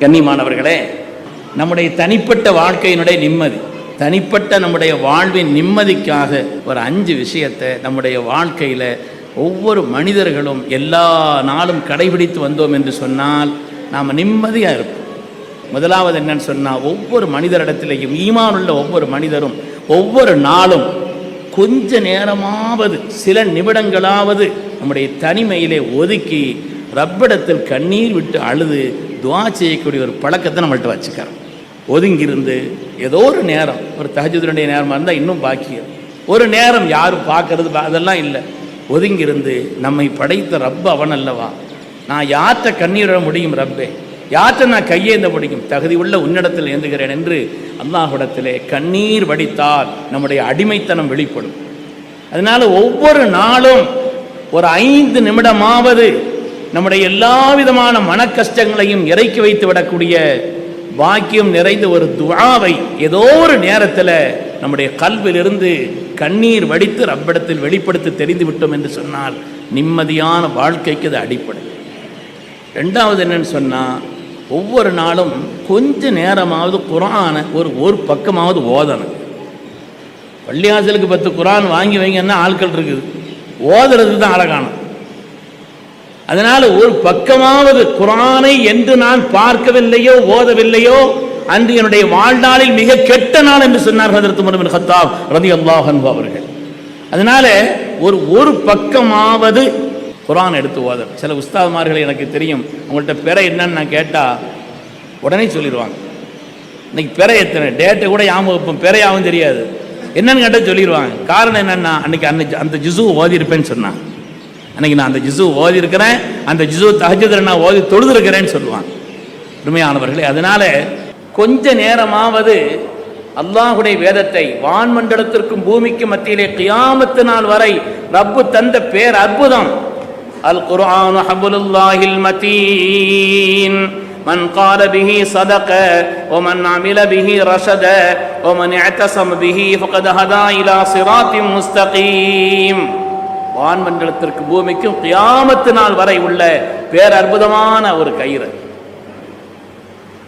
கண்ணியமானவர்களே, நம்முடைய தனிப்பட்ட வாழ்க்கையினுடைய நிம்மதி, தனிப்பட்ட நம்முடைய வாழ்வின் நிம்மதிக்காக ஒரு 5 விஷயத்தை நம்முடைய வாழ்க்கையில் ஒவ்வொரு மனிதர்களும் எல்லா நாளும் கடைபிடித்து வந்தோம் என்று சொன்னால் நாம் நிம்மதியாக இருப்போம். முதலாவது என்னன்னு சொன்னால், ஒவ்வொரு மனிதரிடத்திலேயும் ஈமானுள்ள ஒவ்வொரு மனிதரும் ஒவ்வொரு நாளும் கொஞ்ச நேரமாவது சில நிமிடங்களாவது நம்முடைய தனிமையிலே ஒதுக்கி ரப்பிடத்தில் கண்ணீர் விட்டு அழுது துவா செய்யக்கூடிய ஒரு பழக்கத்தை நம்மள்கிட்ட வச்சுக்கிறோம். ஒதுங்கியிருந்து ஏதோ ஒரு நேரம், ஒரு தஹஜ்ஜுதுடைய நேரமாக இருந்தால் இன்னும் பாக்கியம், ஒரு நேரம் யாரும் பார்க்கறது அதெல்லாம் இல்லை, ஒதுங்கியிருந்து நம்மை படைத்த ரப்பு அவன் அல்லவா, நான் யார்கிட்ட கண்ணீர் விட முடியும் ரப்பே, யார்கிட்ட நான் கையேந்த முடியும், தகுதி உள்ள உன்னிடத்தில் ஏந்துகிறேன் என்று அல்லாஹ்விடத்திலே கண்ணீர் வடித்தால் நம்முடைய அடிமைத்தனம் வெளிப்படும். அதனால் ஒவ்வொரு நாளும் ஒரு 5 நிமிடமாவது நம்முடைய எல்லா விதமான மன கஷ்டங்களையும் இறக்கி வைத்து விடக்கூடிய பாக்கியம் நிறைந்த ஒரு துஆவை ஏதோ ஒரு நேரத்தில் நம்முடைய கல்விலிருந்து கண்ணீர் வடித்து ரப்பிடத்தில் வெளிப்படுத்தி தெரிந்து விட்டோம் என்று சொன்னால் நிம்மதியான வாழ்க்கைக்கு அது அடிப்படை. 2வது என்னன்னு சொன்னால், ஒவ்வொரு நாளும் கொஞ்ச நேரமாவது குர்ஆனை ஒரு பக்கமாவது ஓதணும். பள்ளிவாசலுக்கு 10 குர்ஆன் வாங்கி வைங்கன்னா ஆட்கள் இருக்குது, ஓதுறதுக்கு தான் அழகான. அதனால் ஒரு பக்கமாவது குர்ஆனை என்று நான் பார்க்கவில்லையோ ஓதவில்லையோ அன்று என்னுடைய வாழ்நாளில் மிக கெட்ட நாள் என்று சொன்னார் ஹஜ்ரத் உமர் இப்னு கத்தாப் ரலியல்லாஹு அன்ஹு அவர்கள். அதனால் ஒரு பக்கமாவது குர்ஆன் எடுத்து ஓத. சில உஸ்தாத்மார்கள் எனக்கு தெரியும், உங்கள்கிட்ட பிற என்னன்னு நான் கேட்டால் உடனே சொல்லிடுவாங்க. இன்னைக்கு பிற எத்தனை டேட்டை கூட ஞாபகம் பிறையாகவும் தெரியாது, என்னன்னு கேட்டால் சொல்லிடுவாங்க. காரணம் என்னென்னா, அன்னைக்கு அந்த ஜுஸு ஓதிருப்பேன்னு சொன்னான், அன்றைக்கி நான் அந்த ஜுஸு ஓதி இருக்கிறேன், அந்த ஜுஸு தஹஜ்ஜுதில் நான் ஓதி தொழுதுருக்கிறேன்னு சொல்லுவாங்க உண்மையானவர்களே. அதனால் கொஞ்ச நேரமாவது அல்லாஹுடைய வேதத்தை வான்மண்டலத்திற்கும் பூமிக்கும் மத்தியிலே கியாமத்து நாள் வரை ரப்பு தந்த பேர் அற்புதம். அல் குர்ஆனு ஹப்லுல்லாஹில் மதீன் மன் கால பிஹி ஸதக வ மன் அமில பிஹி ரஷத வ மன் இஅ்தஸம பிஹி ஃபகத் ஹதா இலா ஸிராத்தின் முஸ்தகீம். வான்மண்டலத்திற்கு பூமிக்கும் கியாமத்து நாள் வரை உள்ள பேரற்புதமான ஒரு கயிறு.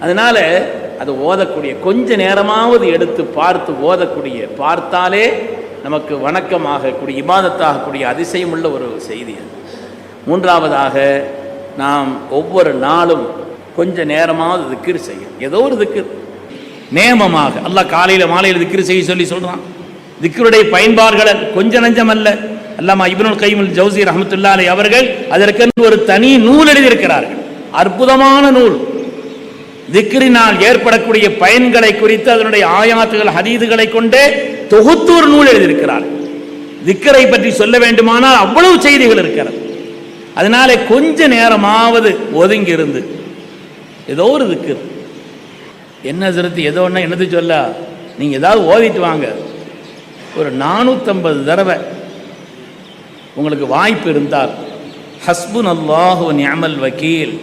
அதனால அது ஓதக்கூடிய கொஞ்ச நேரமாவது எடுத்து பார்த்து ஓதக்கூடிய, பார்த்தாலே நமக்கு வணக்கமாகக்கூடிய இபாதத்தாகக்கூடிய அதிசயம் உள்ள ஒரு செய்தி. 3வதாக நாம் ஒவ்வொரு நாளும் கொஞ்ச நேரமாவது திக்ர் செய்யும். ஏதோ ஒரு திக்ர் நேமமாக அல்லாஹ் காலையில் மாலையில் திக்ர் செய்ய சொல்லி சொல்கிறான். திக்ருடைய பயன்பாடுகள் கொஞ்ச நஞ்சம் அல்ல. அல்லாமா இப்னுல் கய்யிம் அல் ஜௌஸி ரஹ்மத்துல்லாஹி அலைஹி அவர்கள் அதற்கென்று ஒரு தனி நூல் எழுதியிருக்கிறார்கள், அற்புதமான நூல். திக்ரினால் ஏற்படக்கூடிய பயன்களை குறித்து அதனுடைய ஆயாத்துகள் ஹதீதுகளை கொண்டே தொகுத்து ஒரு நூல் எழுதியிருக்கிறார்கள். திக்ரை பற்றி சொல்ல வேண்டுமானால் அவ்வளவு செய்திகள் இருக்கிறது. அதனால கொஞ்ச நேரமாவது ஒதுங்கி இருந்து ஏதோ ஒரு திக்ர், என்ன சிறுத்து ஏதோ ஒன்று என்னது சொல்ல, நீங்கள் ஏதாவது ஓதிட்டு வாங்க. ஒரு 450 தடவை உங்களுக்கு வாய்ப்பு இருந்தால் ஹஸ்புனல்லாஹு வ நிஅமல் வக்கீல்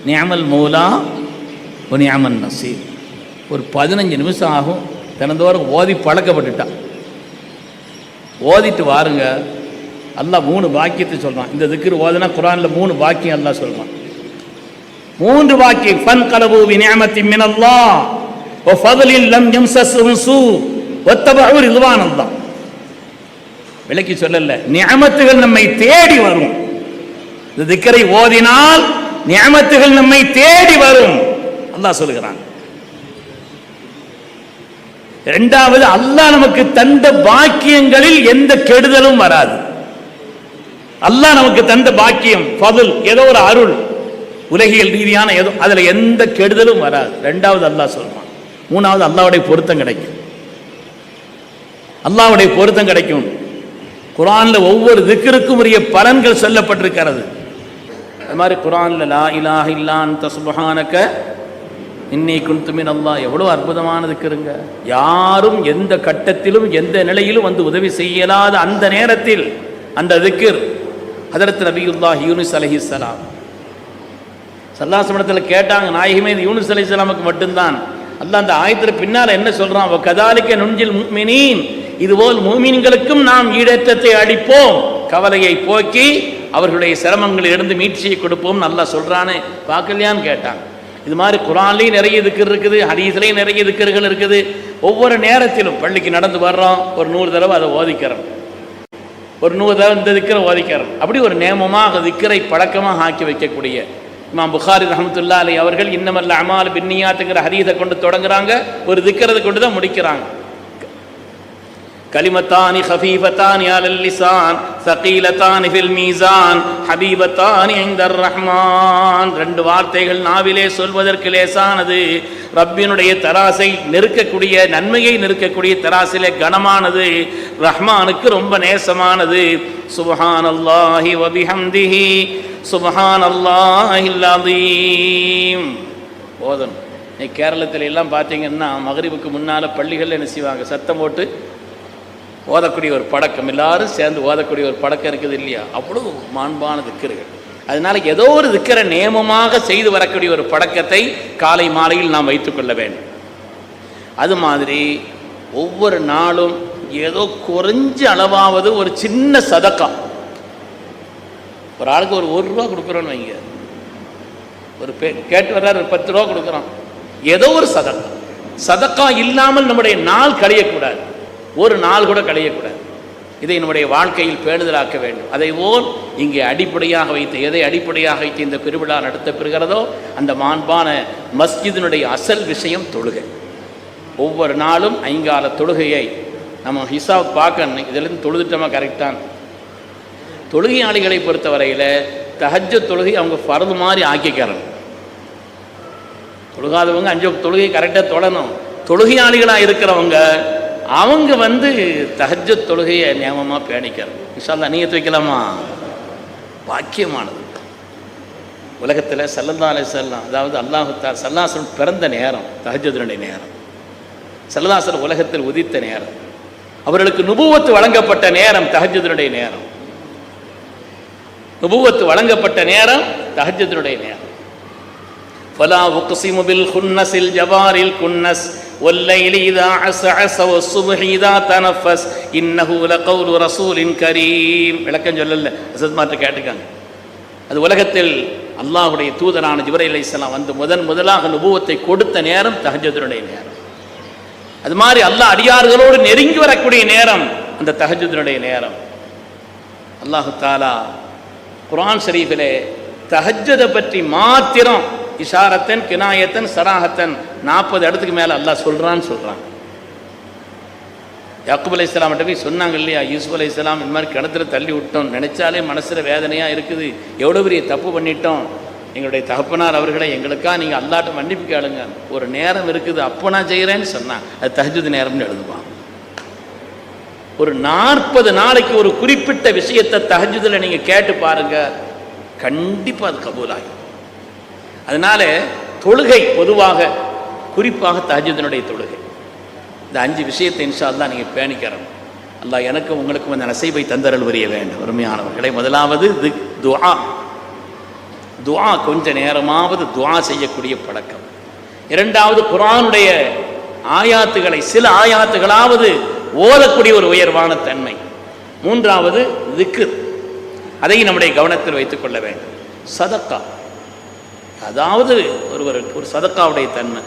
நிஅமல் மௌலா வ நிஅமன் நசீர், ஒரு 15 நிமிஷம் ஆகும். தினந்தோறும் ஓதி பழக்கப்பட்டுட்டா ஓதிட்டு வாருங்க. அல்லாஹ் 3 பாக்கியத்தை சொல்கிறான். இந்த திக்ர் ஓதுனா குர்ஆனில் 3 பாக்கியம் அல்லாஹ் சொல்கிறான். 3 பாக்கியம். ஃபன்கலபு பி நிஅமத்தின் மினல்லாஹ் வ ஃபضலின் லம் யம்ஸஸ்ஹும் ஸூ வத்தபஉ ரிضவானல்லாஹ். விளக்கி சொல்லல, நிஅமத்துகள் நம்மை தேடி வரும். இந்த திக்ரை ஓதினால் நிஅமத்துகள் நம்மை தேடி வரும் அல்லாஹ் சொல்கிறான். 2வது, அல்லாஹ் நமக்கு தந்த பாக்கியங்களில் எந்த கெடுதலும் வராது. அல்லாஹ் நமக்கு தந்த பாக்கியம் ஃபضல், ஏதோ ஒரு அருள், உலகியல் ரீதியான ஏதோ, அதில் எந்த கெடுதலும் வராது. 2வது அல்லாஹ் சொல்றான். 3வது அல்லாஹ்வுடைய பொருத்தம் கிடைக்கும். அல்லாஹ்வுடைய பொருத்தம் கிடைக்கும். குர்ஆனில் ஒவ்வொரு திக்ருக்கும் உரிய பலன்கள் சொல்லப்பட்டிருக்கிறது. அது மாதிரி குர்ஆனில் லா இலாஹ இல்லா அன்த சுப்ஹானக இன்னீ குன்து மினல்லாஹ், எவ்வளோ அற்புதமான திக்ருங்க. யாரும் எந்த கட்டத்திலும் எந்த நிலையிலும் வந்து உதவி செய்யலாத அந்த நேரத்தில் அந்த திக்ர் ஹஜ்ரத் நபியுல்லாஹ் யூனுஸ் அலைஹிஸ்ஸலாம் ஸல்லல்லாஹு அலைஹி வஸல்லம் கேட்டாங்க, நாயகமே இது யூனுஸ் அலைஹிஸ்ஸலாமுக்கு மட்டும்தான். அல்லாஹ் அந்த ஆயத்தில் பின்னால் என்ன சொல்றான், வ கதாலிக நுன்ஜில் முஃமினீன், இதுபோல் மூமின்களுக்கும் நாம் ஈடேற்றத்தை அளிப்போம், கவலையை போக்கி அவர்களுடைய சிரமங்களிலிருந்து மீட்சியை கொடுப்போம் நல்லா சொல்றானே பார்க்கலையான்னு கேட்டாங்க. இது மாதிரி குர்ஆன்லேயும் நிறைய திக்ர் இருக்குது, ஹதீஸ்லேயும் நிறைய திக்ர்கள் இருக்குது. ஒவ்வொரு நேரத்திலும் பள்ளிக்கு நடந்து வர்றோம், ஒரு 100 தடவை அதை ஓதிக்கிறோம், ஒரு 100 தடவை இந்த திக்கரை ஓதிக்கிறோம். அப்படி ஒரு நேமமாக திக்கரை பழக்கமாக ஆக்கி வைக்கக்கூடிய இமாம் புகாரி ரஹ்மத்துல்லாஹி அலைஹி அவர்கள் இன்னமல் அமாலு பின்னியாத்துங்கிற ஹதீஸை கொண்டு தொடங்குறாங்க, ஒரு திக்கரை கொண்டு தான் முடிக்கிறாங்க. கலிமத்தானி ஹஃபீஃபத்தானி அலல் லிசான் ஸகீலத்தானி ஃபில் மீசான் ஹபீபத்தானி இன்தர் ரஹ்மான். 2 வார்த்தைகள் நாவிலே சொல்வதற்கு லேசானது, ரப்பினுடைய தராசை நெருக்கக்கூடிய, நன்மையை நெருக்கக்கூடிய தராசிலே கனமானது, ரஹ்மானுக்கு ரொம்ப நேசமானது. சுப்ஹானல்லாஹி வ பிஹம்திஹி சுப்ஹானல்லாஹில் அஸீம். போதும். நீ கேரளத்தில் எல்லாம் பார்த்தீங்கன்னா மகரிபுக்கு முன்னால் பள்ளிகளில் என்ன செய்வாங்க, சத்தம் போட்டு ஓதக்கூடிய ஒரு பழக்கம், எல்லாரும் சேர்ந்து ஓதக்கூடிய ஒரு பழக்கம் இருக்குது இல்லையா? அவ்வளவு மாண்பான திக்கர்கள். அதனால ஏதோ ஒரு திக்கரை நேமமாக செய்து வரக்கூடிய ஒரு பழக்கத்தை காலை மாலையில் நாம் வைத்துக்கொள்ள வேண்டும். அது மாதிரி ஒவ்வொரு நாளும் ஏதோ குறைஞ்ச அளவாவது ஒரு சின்ன சதக்கா, ஒரு ஆளுக்கு ஒரு ரூபா கொடுக்குறோன்னு வைங்க, ஒரு கேட்டு வர்றாரு, ஒரு 10 ரூபா கொடுக்குறோம், ஏதோ ஒரு சதக்கா. சதக்கா இல்லாமல் நம்முடைய நாள் கழியக்கூடாது, ஒரு நாள் கூட கழியக்கூடாது. இதை நம்முடைய வாழ்க்கையில் பேணுதலாக்க வேண்டும். அதை போல் இங்கே அடிப்படையாக வைத்து, எதை அடிப்படையாக வைத்து இந்த பெருவிழா நடத்தப்பெறுகிறதோ அந்த மாண்பான மஸ்ஜிதினுடைய அசல் விஷயம் தொழுகை. ஒவ்வொரு நாளும் 5 கால தொழுகையை நம்ம ஹிசாப் பார்க்கணும். இதிலிருந்து தொழுதுட்டோமா கரெக்டான. தொழுகையாளிகளை பொறுத்தவரையில் தஹஜ்ஜுத் தொழுகை அவங்க ஃபர்து மாதிரி ஆக்கிக்கிறணும். தொழுகாதவங்க 5 தொழுகை கரெக்டாக தொழணும். தொழுகையாளிகளாக இருக்கிறவங்க அவங்க தஹஜ்ஜுத் தொழுகையை நியமமாக பேணிக்கிறோம். இன்ஷா அல்லாஹ் நியத் வைக்கலாமா? பாக்கியமானது. உலகத்தில் ஸல்லல்லாஹு அலைஹி வஸல்லம், அதாவது அல்லாஹ் தஆலா ஸல்லல்லாஹு அலைஹி வஸல்லம் பிறந்த நேரம் தஹஜ்ஜுடைய நேரம், ஸல்லல்லாஹு அலைஹி வஸல்லம் உலகத்தில் உதித்த நேரம், அவர்களுக்கு நுபுவத்து வழங்கப்பட்ட நேரம் தஹஜ்ஜுடைய நேரம், நுபுவத்து வழங்கப்பட்ட நேரம் தஹஜ்ஜுடைய நேரம். ஃபலா உக்ஸிமு பில் குன்னஸில் ஜவாரில் குன்னஸ் வல்லைலி இதா அஸ்அஸ வஸ்ஸுப்ஹி இதா தனஃபஸ் இன்னஹு லகவுலு ரசூலின் கரீம். விளக்கம் சொல்லல, ஹஸரத் மாட்ட கேட்டுக்காங்க. அது உலகத்தில் அல்லாஹ்வுடைய தூதரான ஜிப்ரீல் அலைஹிஸ்ஸலாம் முதலாக நுபுவத்தை கொடுத்த நேரம் தஹஜ்ஜுடைய நேரம். அது மாதிரி அல்லாஹ் அடியார்களோடு நெருங்கி வரக்கூடிய நேரம் அந்த தஹஜ்ஜுடைய நேரம். அல்லாஹ் தஆலா குர்ஆன் ஷரீஃபிலே தஹஜ்ஜுதை பற்றி மாத்திரம் இஷாரத்தன் கினாயத்தன் சராஹத்தன் 40 இடத்துக்கு மேலே அல்லாஹ் சொல்கிறான். யாக்கூப் அலைஹிஸ்ஸலாம் போய் சொன்னாங்க இல்லையா, யூசுப் அலைஹிஸ்ஸலாம் இந்த மாதிரி கிணத்துல தள்ளி விட்டோம், நினைச்சாலே மனசில் வேதனையாக இருக்குது, எவ்வளோ பெரிய தப்பு பண்ணிட்டோம், எங்களுடைய தகப்பனார் அவர்களை எங்களுக்காக நீங்கள் அல்லாட்ட மன்னிப்பு கேளுங்க, ஒரு நேரம் இருக்குது அப்போ நான் செய்கிறேன்னு சொன்னான். அது தஹஜ்ஜுத் நேரம்னு எழுதுவான். ஒரு 40 நாளைக்கு ஒரு குறிப்பிட்ட விஷயத்தை தஹஜ்ஜுதில் நீங்கள் கேட்டு பாருங்க, கண்டிப்பாக அது கபூலாகும். அதனால தொழுகை பொதுவாக, குறிப்பாக தஹஜ்ஜுதினுடைய தொழுகை, இந்த 5 விஷயத்தை இன்ஷா அல்லாஹ் நீங்கள் பேணிக்கிறோம். அல்லாஹ் எனக்கும் உங்களுக்கும் அந்த நசீபை தந்தரல் புரிய வேண்டும். அருமையானவர்களை, முதலாவது துஆ. துஆ கொஞ்ச நேரமாவது துஆ செய்யக்கூடிய பழக்கம். 2வது குர்ஆனுடைய ஆயாத்துகளை சில ஆயாத்துகளாவது ஓதக்கூடிய ஒரு உயர்வான தன்மை. 3வது திக்ர், அதை நம்முடைய கவனத்தில் வைத்துக் கொள்ள வேண்டும். சதக்கா, அதாவது ஒரு சதக்காவுடைய தன்மை,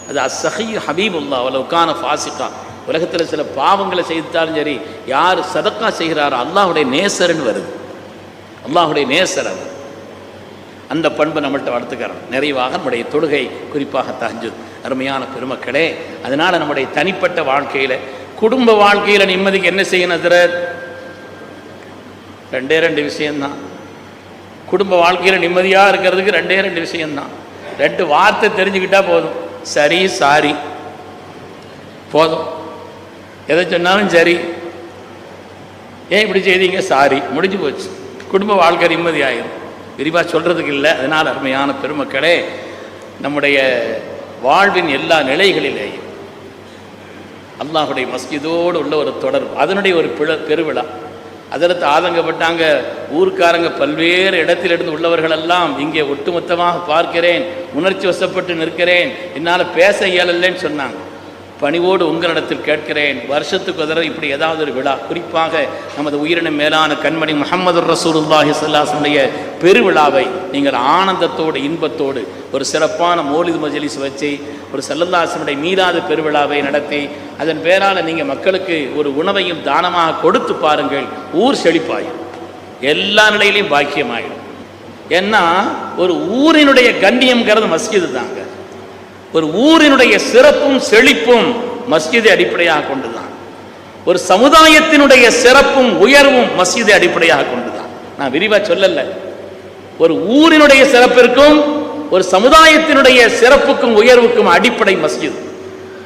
அது அஸ்ஸஹி ஹபீபுல்லாஹ் வலவுகான ஃபாசிகா. உலகத்தில் சில பாவங்களை செய்தாலும் சரி, யார் சதக்கா செய்கிறாரோ அல்லாஹ்வுடைய நேசர்னு வருது, அல்லாஹ்வுடைய நேசர். அது அந்த பண்பு நம்மள்கிட்ட வளர்த்துக்கிறோம். நிறைவாக நம்முடைய தொழுகை, குறிப்பாக தஹஜ்ஜுத். அருமையான பெருமக்களே, அதனால் நம்முடைய தனிப்பட்ட வாழ்க்கையில், குடும்ப வாழ்க்கையில் நிம்மதிக்கு என்ன செய்யணும்? ஹஜ்ரத், 2 விஷயம்தான். குடும்ப வாழ்க்கையில் நிம்மதியாக இருக்கிறதுக்கு 2 விஷயம்தான். 2 வார்த்தை தெரிஞ்சுக்கிட்டா போதும். சரி, சாரி போதும். எதை சொன்னாலும் சரி, ஏன் இப்படி செய்தீங்க, சாரி, முடிஞ்சு போச்சு. குடும்ப வாழ்க்கை நிம்மதி ஆகிடும். விரிவாக சொல்கிறதுக்கு இல்லை. அதனால் அருமையான பெருமக்களே, நம்முடைய வாழ்வின் எல்லா நிலைகளிலேயும் அல்லாஹுடைய மஸ்ஜிதோடு உள்ள ஒரு தொடர்பு, அதனுடைய ஒரு பெருவிழா. அதற்கு ஆதங்கப்பட்டாங்க ஊர்க்காரங்க, பல்வேறு இடத்திலிருந்து உள்ளவர்களெல்லாம் இங்கே ஒட்டுமொத்தமாக பார்க்கிறேன், உணர்ச்சி வசப்பட்டு நிற்கிறேன், என்னால் பேச இயலலைன்னு சொன்னாங்க. பணிவோடு உங்களிடத்தில் கேட்கிறேன், வருஷத்துக்கு ஒரு தடவை இப்படி ஏதாவது ஒரு விழா, குறிப்பாக நமது உயிரின மேலான கண்மணி முஹம்மது ரசூலுல்லாஹி ஸல்லல்லாஹு அலைஹி வஸல்லம் பெருவிழாவை நீங்கள் ஆனந்தத்தோடு இன்பத்தோடு ஒரு சிறப்பான மௌலிது மஜ்லிஸ் வச்சு ஒரு ஸல்லல்லாஹு அலைஹி வஸல்லம் மீலாத பெருவிழாவை நடத்தி அதன் பேரால் நீங்கள் மக்களுக்கு ஒரு உணவையும் தானமாக கொடுத்து பாருங்கள். ஊர் செழிப்பாயும் எல்லா நிலையிலையும் பாக்கியமாயிடும். ஏன்னா ஒரு ஊரினுடைய கண்ணியம்ங்கிறது மஸ்ஜிது தாங்க. ஒரு ஊரினுடைய சிறப்பும் செழிப்பும் மஸ்ஜிதை அடிப்படையாக கொண்டுதான். ஒரு சமுதாயத்தினுடைய சிறப்பும் உயர்வும் மஸ்ஜிதை அடிப்படையாக கொண்டுதான். நான் விரிவா சொல்லல. ஒரு ஊரினுடைய சிறப்பிற்கும் ஒரு சமுதாயத்தினுடைய சிறப்புக்கும் உயர்வுக்கும் அடிப்படை மஸ்ஜித்.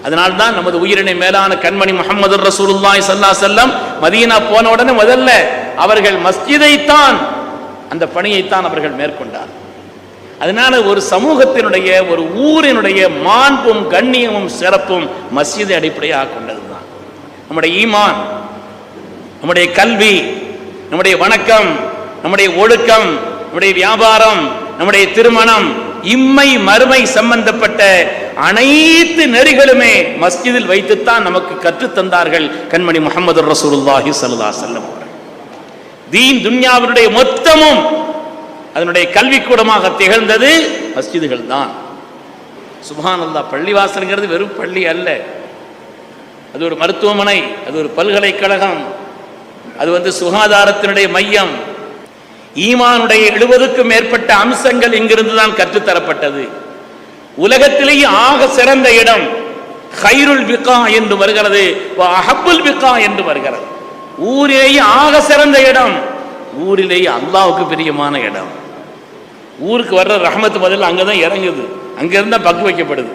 அதனால்தான் நமது உயிரினை மேலான கண்மணி முஹம்மது ரசூலுல்லாஹி ஸல்லல்லாஹு அலைஹி வஸல்லம் மதீனா போன உடனே முதல்ல அவர்கள் மஸ்ஜிதைத்தான், அந்த பணியைத்தான் அவர்கள் மேற்கொண்டார். அதனால ஒரு சமூகத்தினுடைய ஒரு ஊரினுடைய மாண்பும் கண்ணியமும் சிறப்பும் மஸ்ஜிதை அடிப்படையாக கொண்டதுதான். நம்முடைய ஈமான், நம்முடைய கல்வி, நம்முடைய வணக்கம், நம்முடைய ஒழுக்கம், நம்முடைய வியாபாரம், நம்முடைய திருமணம், இம்மை மறுமை சம்பந்தப்பட்ட அனைத்து நெறிகளுமே மஸ்ஜிதில் வைத்துத்தான் நமக்கு கற்றுத்தந்தார்கள் கண்மணி முஹம்மது ரசூலுல்லாஹி ஸல்லல்லாஹு அலைஹி வஸல்லம். தீன் துன்யாவினுடைய மொத்தமும் அதனுடைய கல்விக்கூடமாக திகழ்ந்தது மஸ்ஜிதுகள் தான். சுப்ஹானல்லாஹ், பள்ளிவாசல்ங்கிறது வெறும் பள்ளி அல்ல, அது ஒரு மருத்துவமனை, அது ஒரு பல்கலைக்கழகம், அது சுகாதாரத்தினுடைய மையம். ஈமானுடைய 70க்கும் மேற்பட்ட அம்சங்கள் இங்கிருந்து தான் கற்றுத்தரப்பட்டது. உலகத்திலேயே ஆக சிறந்த இடம் ஹைருல் பிகா என்று வருகிறது, அஹப்புல் பிகா என்று வருகிறது. ஊரிலேயே ஆக சிறந்த இடம், ஊரிலேயே அல்லாஹ்வுக்கு பிரியமான இடம். ஊருக்கு வர்ற ரஹ்மத்து பதில் அங்கதான் இறங்குது, அங்க இருந்தா பங்கு வைக்கப்படுது,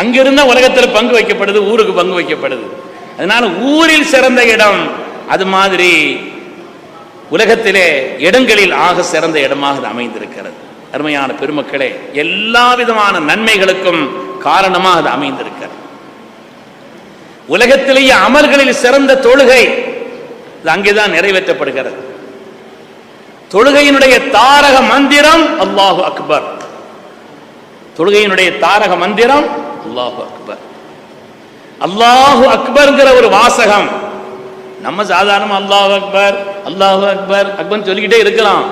அங்க இருந்தா உலகத்தில் பங்கு வைக்கப்படுது, ஊருக்கு பங்கு வைக்கப்படுது. அதனால ஊரில் சிறந்த இடம், அது மாதிரி உலகத்திலே இடங்களில் ஆக சிறந்த இடமாக அமைந்திருக்கிறது. அருமையான பெருமக்களே, எல்லா விதமான நன்மைகளுக்கும் காரணமாக அது அமைந்திருக்கிறது. உலகத்திலேயே அமல்களில் சிறந்த தொழுகை அங்கேதான் நிறைவேற்றப்படுகிறது. தொழுகையினுடைய தாரக மந்திரம் அல்லாஹு அக்பர். தொழுகையினுடைய தாரக மந்திரம் அல்லாஹு அக்பர். அல்லாஹு அக்பர்ங்கிற ஒரு வாசகம் நம்ம சாதாரண அல்லாஹு அக்பர் அல்லாஹு அக்பர் அக்பர் சொல்லிக்கிட்டே இருக்கலாம்.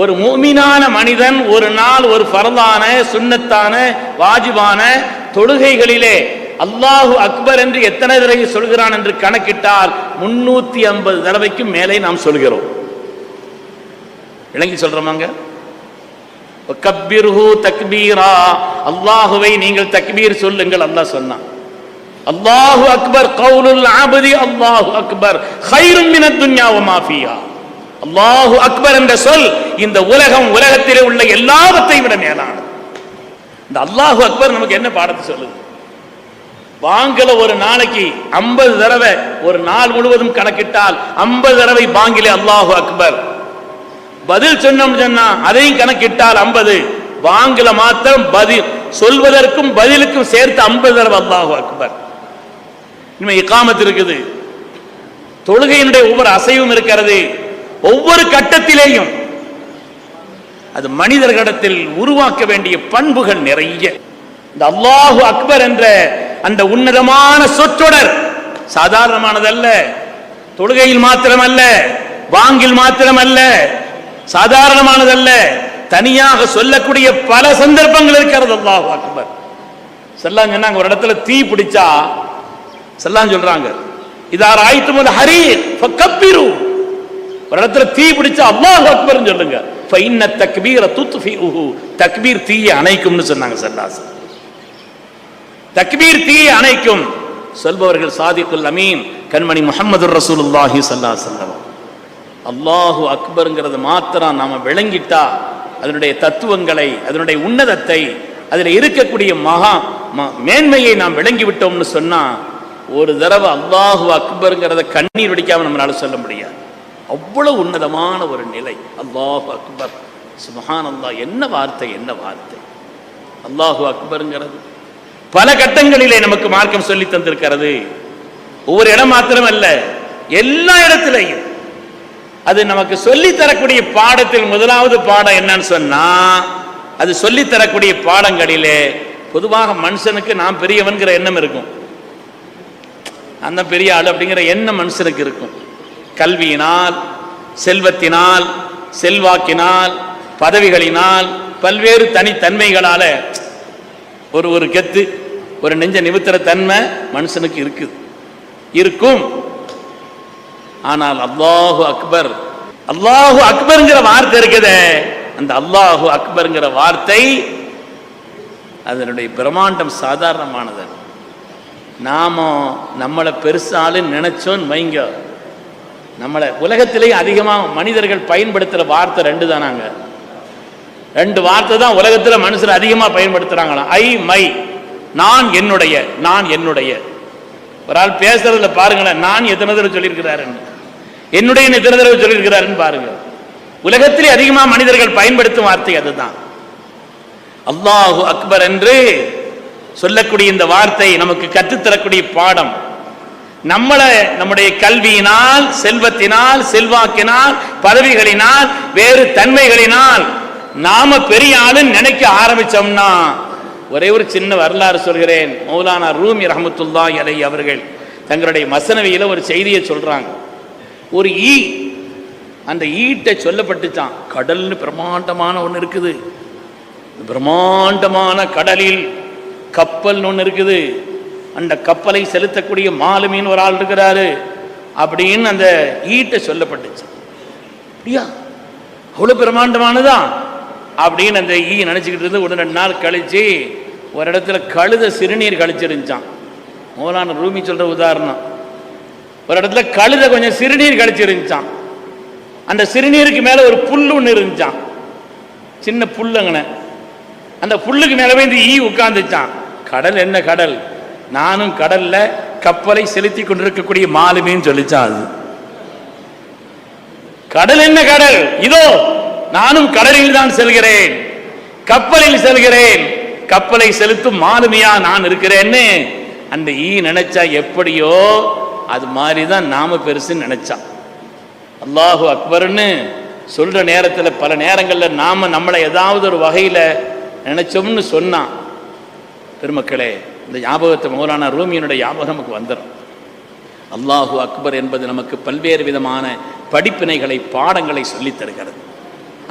ஒரு மூமினான மனிதன் ஒரு நாள் ஒரு ஃபர்தான சுன்னத்தான வாஜிபான தொழுகைகளிலே அல்லாஹு அக்பர் என்று எத்தனை தடவை சொல்கிறான் என்று கணக்கிட்டால் 350 தடவைக்கும் மேலே நாம் சொல்கிறோம். விளங்கி சொல்றோமாங்க? கப்பீர்ஹு தக்பீரா, அல்லாஹுவை நீங்கள் தக்பீர் சொல்லுங்கள். அல்லாஹ் சொன்னான். அல்லாஹு அக்பர் கௌலுல் அப்தி அல்லாஹு அக்பர் கைரும் மினத் துன்யா வ மா ஃபீஹா. அல்லாஹு அக்பர் என்ற சொல் இந்த உலகத்திலே உள்ள எல்லாவற்றையும் விட மேலானது. இந்த அல்லாஹு அக்பர் நமக்கு என்ன பாடத்தை சொல்லுது? பாங்கில ஒரு நாளைக்கு 50 தடவை, ஒரு நாள் முழுவதும் கணக்கிட்டால் 50 தடவை பாங்கிலே அல்லாஹு அக்பர். பதில் சொன்னோம் சொன்னா அதையும் கணக்கிட்டால் 50. பாங்கில மாத்திரம் பதில் சொல்வதற்கும் பதிலுக்கும் சேர்த்து 50 தடவை அல்லாஹு அக்பர். இனிமே இகாமத் இருக்குது, தொழுகையினுடைய ஒவ்வொரு அசைவும் இருக்கிறது, ஒவ்வொரு கட்டத்திலேயும் அது மனிதர்களிடத்தில் உருவாக்க வேண்டிய பண்புகள் நிறைய. இந்த அல்லாஹு அக்பர் என்ற அந்த உன்னதமான சொற்றொடர் சாதாரணமானதல்ல. தொழுகையில் மாத்திரமல்ல, வாங்கில் மாத்திரமல்ல, சாதாரணமானதல்ல. தனியாக சொல்லக்கூடிய பல சந்தர்ப்பங்கள் இருக்கிறது. அல்லாஹு அக்பர் ஸல்லல்லாஹு அலைஹி வஸல்லம் ஒரு இடத்துல தீ பிடிச்சா ஸல்லல்லாஹு சொல்றாங்க, இதா ராய்துமுல் ஹரீர் ஃபகப்பிரு. ஒரு இடத்துல தீ பிடிச்சா அல்லாஹு அக்பர்னு சொல்லுங்க. ஃபஇன்ன தக்பீர துத்ஃபிஉஹு, தக்பீர் தீயை அணைக்கும்னு சொன்னாங்க ஸல்லல்லாஹு அலைஹி வஸல்லம். தக்பீர் தீயை அணைக்கும். சொல்பவர்கள் சாதிக்குல் அமீன் கண்மணி முஹம்மது ரசூலுல்லாஹி ஸல்லல்லாஹு அலைஹி வஸல்லம். அல்லாஹு அக்பர்ங்கிறது மாத்திரம் நாம விளங்கிட்டா, அதனுடைய தத்துவங்களை, அதனுடைய உன்னதத்தை, அதில் இருக்கக்கூடிய மேன்மையை நாம் விளங்கி விட்டோம்னு சொன்னா, ஒரு தடவை அல்லாஹு அக்பர்ங்கிறத கண்ணீர் வடிக்காம நம்மளால சொல்ல முடியாது. அவ்வளவு உன்னதமான ஒரு நிலை அல்லாஹு அக்பர். சுப்ஹானல்லாஹ், என்ன வார்த்தை, என்ன வார்த்தை! அல்லாஹு அக்பர்ங்கிறது பல கட்டங்களிலே நமக்கு மார்க்கம் சொல்லி தந்திருக்கிறது. ஒவ்வொரு இடம் மாத்திரம் அல்ல, எல்லா இடத்திலையும் அது நமக்கு சொல்லி தரக்கூடிய பாடத்தில் முதலாவது பாடம் என்னன்னு சொன்னா, அது சொல்லி தரக்கூடிய பாடங்களிலே பொதுவாக மனுஷனுக்கு நான் பெரியவன்கிற எண்ணம் இருக்கும், அந்த பெரிய ஆள் அப்படிங்கிற எண்ணம் மனுஷனுக்கு இருக்கும். கல்வியினால், செல்வத்தினால், செல்வாக்கினால், பதவிகளினால், பல்வேறு தனித்தன்மைகளால ஒரு கெத்து, ஒரு நெஞ்ச நிமித்திர தன்மை மனுஷனுக்கு இருக்கும். ஆனால் அல்லாஹு அக்பர், அல்லாஹு அக்பர்ங்கிற வார்த்தை இருக்குதே, அந்த அல்லாஹு அக்பர்ங்கிற வார்த்தை அதனுடைய பிரம்மாண்டம் சாதாரணமானது. நாம நம்மளை பெருசாலும் நினைச்சோன்னு வைங்க, நம்மளை உலகத்திலேயே அதிகமாக மனிதர்கள் பயன்படுத்துகிற வார்த்தை 2 தானாங்க. 2 வார்த்தை தான் உலகத்தில் மனுஷர் அதிகமாக பயன்படுத்துகிறாங்களாம். ஐ மை, நான் என்னுடைய, நான் என்னுடைய. ஒரு ஆள் பேசுறதுல பாருங்களேன், நான் எத்தனை தடவை சொல்லியிருக்கிறாருன்னு, என்னுடைய எத்தனை தடவை சொல்லியிருக்கிறாருன்னு பாருங்க. உலகத்திலே அதிகமாக மனிதர்கள் பயன்படுத்தும் வார்த்தை அதுதான். அல்லாஹு அக்பர் என்று சொல்லக்கூடிய இந்த வார்த்தை நமக்கு கற்றுத்தரக்கூடிய பாடம். நம்முடைய கல்வியினால், செல்வத்தினால், செல்வாக்கினால், பதவிகளினால், வேறு தன்மைகளினால் நாம பெரிய ஆளு நினைக்க ஆரம்பிச்சோம்னா, ஒரே ஒரு சின்ன வரலாறு சொல்கிறேன். மௌலானா ரூமி ரஹ்மத்துல்லாஹி அலைஹி அவர்கள் தங்களுடைய மஸ்னவியில ஒரு செய்தியை சொல்றாங்க. ஒரு ஈ, அந்த ஈட்ட சொல்லப்பட்டுச்சான், கடல்னு பிரம்மாண்டமான ஒன்று இருக்குது, பிரம்மாண்டமான கடலில் கப்பல் ஒன்று இருக்குது, அந்த கப்பலை செலுத்தக்கூடிய மாலுமின்னு ஒரு ஆள் இருக்கிறாரு அப்படின்னு அந்த ஈட்ட சொல்லப்பட்டுச்சு. அப்படியா, அவ்வளோ பிரம்மாண்டமானதான் அப்படின்னு அந்த ஈ நினச்சிக்கிட்டு இருந்து 1-2 நாள் கழிச்சு ஒரு இடத்துல கழுத சிறுநீர் கழிச்சிருந்துச்சான். மௌலானா ரூமி சொல்கிற உதாரணம், ஒரு இடத்துல கழுத கொஞ்சம் சிறுநீர் கழிச்சிருந்துச்சான். அந்த சிறுநீருக்கு மேலே ஒரு புல் ஒன்று இருந்துச்சான், சின்ன புல்லுங்கண்ண. அந்த புல்லுக்கு மேலே போய் இந்த ஈ உட்கார்ந்துச்சான். கடல் என்ன கடல், நானும் கடல்ல கப்பலை செலுத்தி கொண்டிருக்கக்கூடிய மாலுமின்னு சொல்லிச்சான். அது கடல் என்ன கடல், இதோ நானும் கடலில் தான் செல்கிறேன், கப்பலில் செல்கிறேன், கப்பலை செலுத்தும் மாலுமியா நான் இருக்கிறேன்னு அந்த ஈ நினைச்சா எப்படியோ அது மாதிரிதான் நாம பெருசுன்னு நினைச்சான். அல்லாஹு அக்பர்னு சொல்ற நேரத்தில் பல நேரங்களில் நாம நம்மளை ஏதாவது ஒரு வகையில் நினைச்சோம்னு சொன்னான். பெருமக்களே, இந்த ஞாபகத்தை மௌலானா ரூமியினுடைய ஞாபகம் நமக்கு வந்துடும். அல்லாஹு அக்பர் என்பது நமக்கு பல்வேறு விதமான படிப்பினைகளை, பாடங்களை சொல்லித் தருகிறது.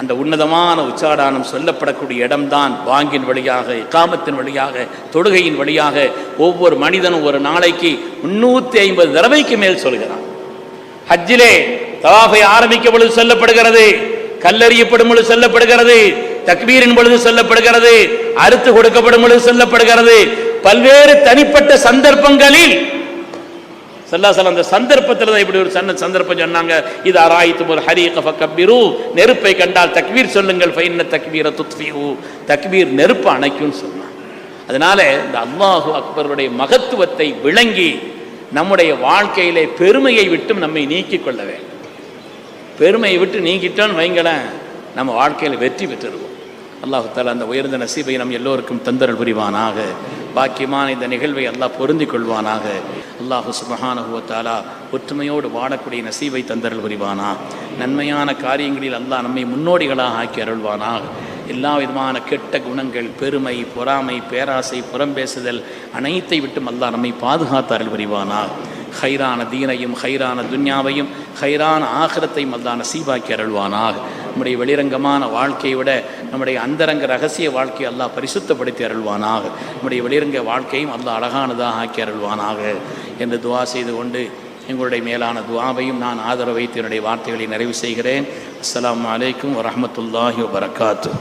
அந்த உன்னதமான உச்சாடானம் சொல்லப்படக்கூடிய இடம்தான் பாங்கின் வழியாக, இகாமத்தின் வழியாக, தொழுகையின் வழியாக ஒவ்வொரு மனிதனும் ஒரு நாளைக்கு 350 தடவைக்கு மேல் சொல்கிறான். ஹஜ்ஜிலே தவாஃபை ஆரம்பிக்கும் பொழுது சொல்லப்படுகிறது, கல்லறியப்படும் பொழுது சொல்லப்படுகிறது, தக்பீரின் பொழுது சொல்லப்படுகிறது, அறுத்து கொடுக்கப்படும் பொழுது சொல்லப்படுகிறது. பல்வேறு தனிப்பட்ட சந்தர்ப்பங்களில் அந்த சந்தர்ப்பத்தில் தான் இப்படி ஒரு சந்தர்ப்பம் சொன்னாங்க. இது ஆராய்த்து ஒரு ஹரீக ஃபக்கபிரு, நெருப்பை கண்டால் தக்பீர் சொல்லுங்கள், ஃபைன்ன தக்பீர துத்ஃபிஹு, தக்பீர் நெருப்பு அணைக்கும்னு சொன்னாங்க. அதனால இந்த அல்லாஹு அக்பருடைய மகத்துவத்தை விளங்கி நம்முடைய வாழ்க்கையிலே பெருமையை விட்டு நம்மை நீக்கிக் கொள்ள வேண்டும். பெருமையை விட்டு நீக்கிட்டோன்னு வைங்களேன், நம்ம வாழ்க்கையில் வெற்றி பெற்றிருவோம். அல்லாஹு தஆலா அந்த உயர்ந்த நசீபை நம் எல்லோருக்கும் தந்தரல் புரிவானாக. பாக்கியமான இந்த நிகழ்வை அல்லாஹ் பொருந்திக் கொள்வானாக. அல்லாஹு சுப்ஹானஹு வ தஆலா ஒற்றுமையோடு வாழக்கூடிய நசீபை தந்தரல் புரிவானா. நன்மையான காரியங்களில் அல்லாஹ் நம்மை முன்னோடிகளாக ஆக்கி அருள்வானாக. எல்லா விதமான கெட்ட குணங்கள், பெருமை, பொறாமை, பேராசை, புறம்பேசுதல் அனைத்தை விட்டும் அல்லாஹ் நம்மை பாதுகாத்து அருள் புரிவானாக. ஹைரான தீனையும், ஹைரான துன்யாவையும், ஹைரான ஆகிரத்தையும் அல்லாஹ் நசீபாக்கி அருள்வானாக. நம்முடைய வெளிரங்கமான வாழ்க்கையை விட நம்முடைய அந்தரங்க ரகசிய வாழ்க்கையை அல்லாஹ் பரிசுத்தப்படுத்தி அருள்வானாக. நம்முடைய வெளிரங்க வாழ்க்கையும் அல்லாஹ் அழகானதாக ஆக்கி அருள்வானாக என்று துவா செய்து கொண்டு எங்களுடைய மேலான துவாவையும் நான் ஆதரவு வைத்து என்னுடைய வார்த்தைகளை நிறைவு செய்கிறேன். அஸ்ஸலாமு அலைக்கும் வரஹ்மத்துல்லாஹி வபரகாத்துஹு.